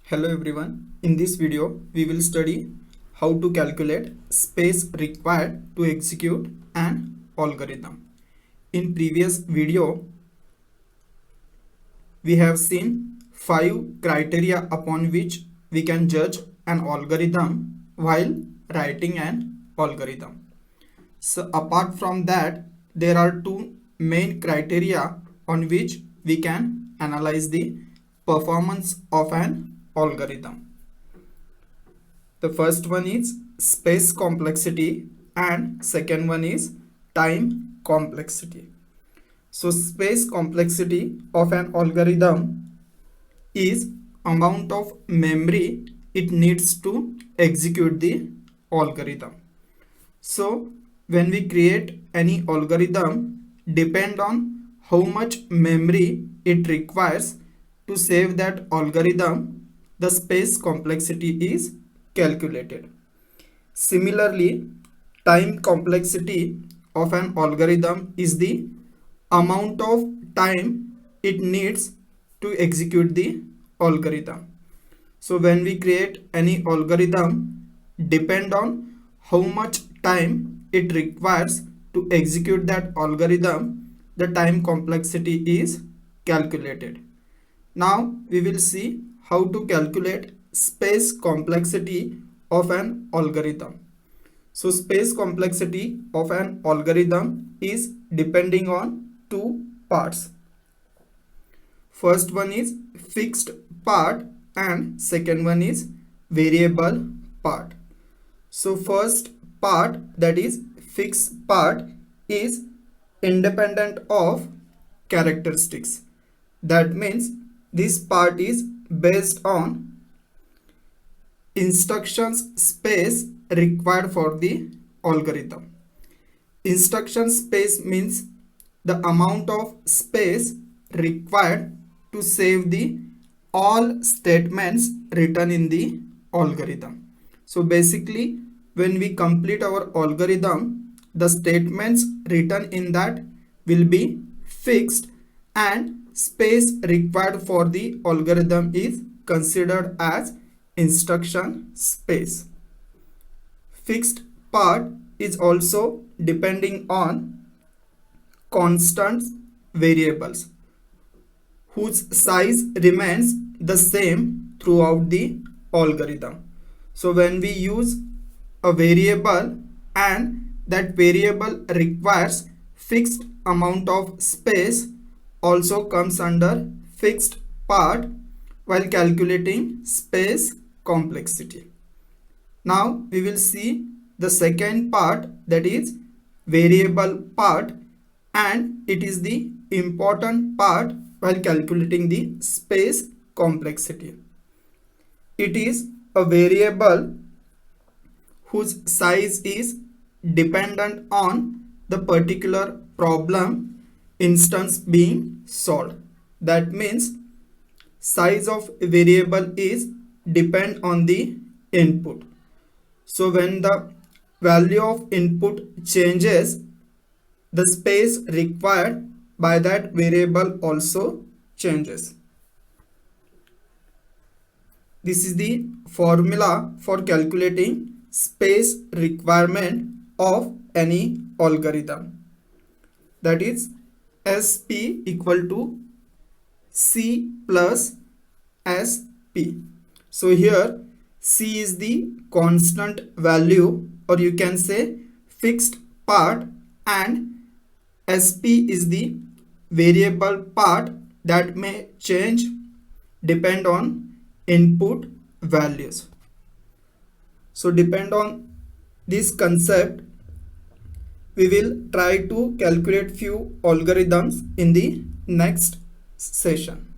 Hello everyone, in this video we will study how to calculate space required to execute an algorithm. In previous video we have seen 5 criteria upon which we can judge an algorithm while writing an algorithm. So apart from that there are two main criteria on which we can analyze the performance of an algorithm. The first one is space complexity and second one is time complexity. So space complexity of an algorithm is amount of memory it needs to execute the algorithm. So when we create any algorithm, depend on how much memory it requires to save that algorithm, the space complexity is calculated. Similarly, time complexity of an algorithm is the amount of time it needs to execute the algorithm. So when we create any algorithm, depend on how much time it requires to execute that algorithm, the time complexity is calculated. Now we will see how to calculate space complexity of an algorithm. So space complexity of an algorithm is depending on two parts. First one is fixed part and second one is variable part. So first part, that is fixed part, is independent of characteristics. That means this part is based on instructions space required for the algorithm. Instruction space means the amount of space required to save the all statements written in the algorithm. So basically when we complete our algorithm, the statements written in that will be fixed and space required for the algorithm is considered as instruction space. Fixed part is also depending on constant variables whose size remains the same throughout the algorithm. So when we use a variable and that variable requires fixed amount of space, also comes under fixed part while calculating space complexity. Now we will see the second part, that is variable part, and it is the important part while calculating the space complexity. It is a variable whose size is dependent on the particular problem instance being solved. That means size of variable is depend on the input. So when the value of input changes, the space required by that variable also changes. This is the formula for calculating space requirement of any algorithm. That is SP equal to C plus SP. So here C is the constant value, or you can say fixed part, and SP is the variable part that may change depend on input values. So depend on this concept, we will try to calculate few algorithms in the next session.